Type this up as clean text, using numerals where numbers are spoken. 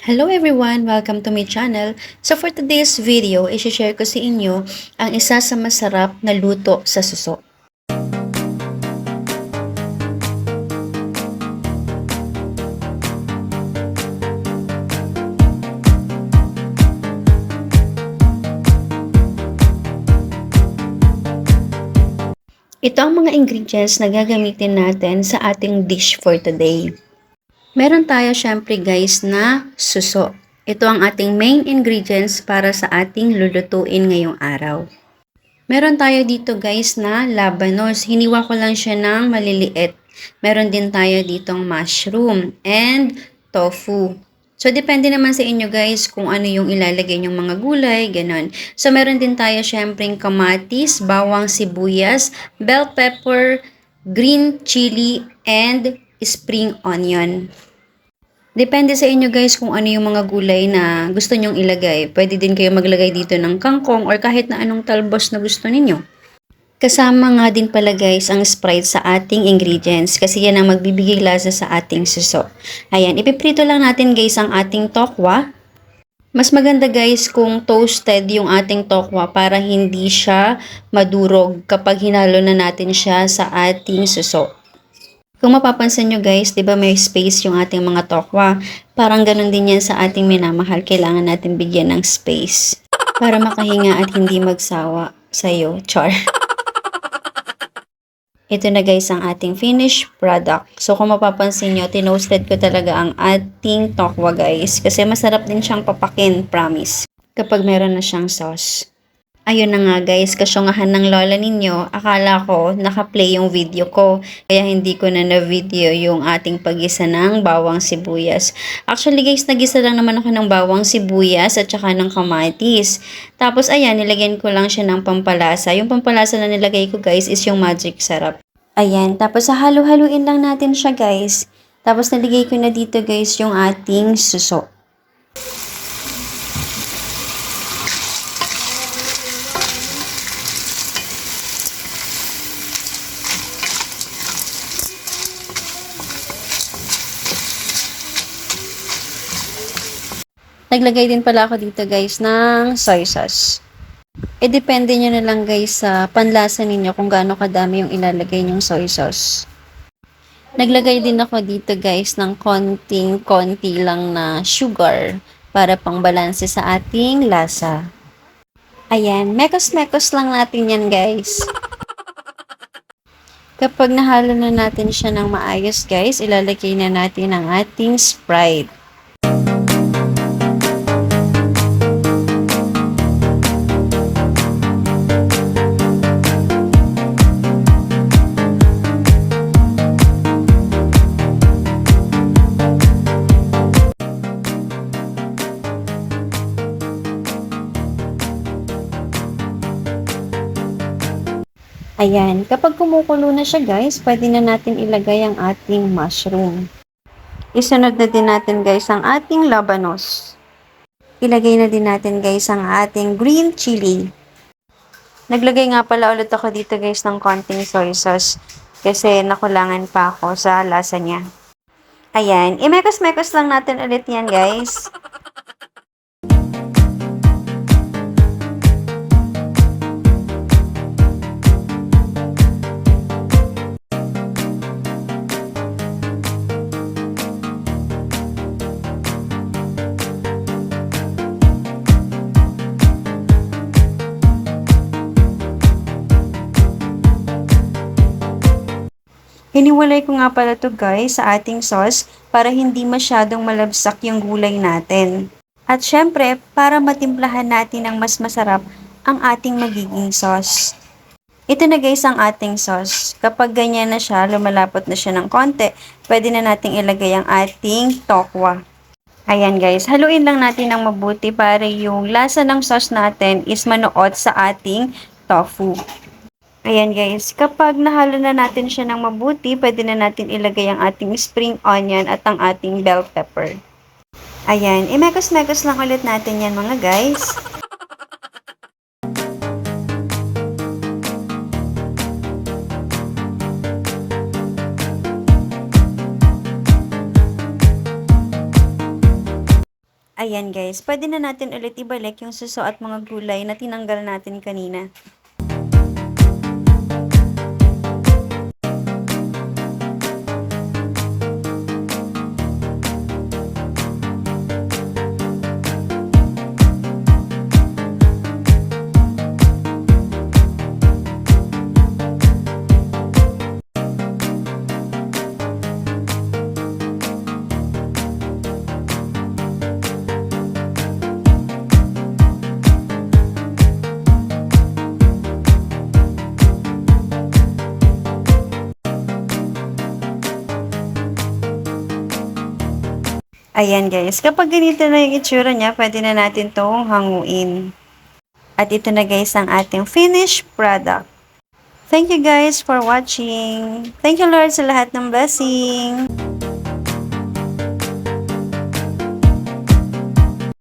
Hello everyone! Welcome to my channel. So for today's video, i-share ko sa inyo ang isa sa masarap na luto sa suso. Ito ang mga ingredients na gagamitin natin sa ating dish for today. Meron tayo syempre guys na suso. Ito ang ating main ingredients para sa ating lulutuin ngayong araw. Meron tayo dito guys na labanos. Hiniwa ko lang siya ng maliliit. Meron din tayo ditong mushroom and tofu. So, depende naman sa inyo guys kung ano yung ilalagay nyong mga gulay, ganon. So, meron din tayo syempreng kamatis, bawang sibuyas, bell pepper, green chili, and spring onion. Depende sa inyo guys kung ano yung mga gulay na gusto nyong ilagay. Pwede din kayo maglagay dito ng kangkong or kahit na anong talbos na gusto ninyo. Kasama nga din pala guys ang Sprite sa ating ingredients kasi yan ang magbibigay lasa sa ating suso. Ayan, ipiprito lang natin guys ang ating tokwa. Mas maganda guys kung toasted yung ating tokwa para hindi siya madurog kapag hinalo na natin siya sa ating suso. Kung mapapansin nyo guys, di ba may space yung ating mga tokwa? Parang ganun din yan sa ating minamahal. Kailangan natin bigyan ng space para makahinga at hindi magsawa sa'yo. Char. Ito na guys ang ating finished product. So kung mapapansin nyo, tinoasted ko talaga ang ating tokwa guys. Kasi masarap din siyang papakin, promise. Kapag meron na siyang sauce. Ayun na nga guys, kasyungahan ng lola ninyo, akala ko naka-play yung video ko. Kaya hindi ko na na-video yung ating pag-isa ng bawang sibuyas. Actually guys, nag-isa lang naman ako ng bawang sibuyas at saka ng kamatis. Tapos ayan, nilagyan ko lang siya ng pampalasa. Yung pampalasa na nilagay ko guys is yung magic sarap. Ayan, tapos halo-haluin lang natin siya guys. Tapos naligay ko na dito guys yung ating suso. Naglagay din pala ako dito guys ng soy sauce. Depende nyo na lang guys sa panlasa ninyo kung gaano kadami yung ilalagay nyong soy sauce. Naglagay din ako dito guys ng konting-konti lang na sugar para pang balanse sa ating lasa. Ayan, mekos-mekos lang natin yan guys. Kapag nahalo na natin siya ng maayos guys, ilalagay na natin ang ating Sprite. Ayan, kapag kumukulo na siya guys, pwede na natin ilagay ang ating mushroom. Isunod na din natin guys ang ating labanos. Ilagay na din natin guys ang ating green chili. Naglagay nga pala ulit ako dito guys ng konting soy sauce kasi nakulangan pa ako sa lasa niya. Ayan, imekos-mekos lang natin ulit yan guys. Hiniwalay ko nga pala to guys sa ating sauce para hindi masyadong malabsak yung gulay natin. At syempre, para matimplahan natin ng mas masarap ang ating magiging sauce. Ito na guys ang ating sauce. Kapag ganyan na siya, lumalapot na siya ng konti, pwede na nating ilagay ang ating tokwa. Ayan guys, haluin lang natin ng mabuti para yung lasa ng sauce natin is manuot sa ating tofu. Ayan guys, kapag nahalo na natin siya ng mabuti, pwede na natin ilagay ang ating spring onion at ang ating bell pepper. Ayan, imekos-mekos lang ulit natin yan mga guys. Ayan guys, pwede na natin ulit ibalik yung suso at mga gulay na tinanggal natin kanina. Ayan guys, kapag ganito na yung itsura niya, pwede na natin itong hanguin. At ito na guys ang ating finished product. Thank you guys for watching. Thank you Lord sa lahat ng blessing.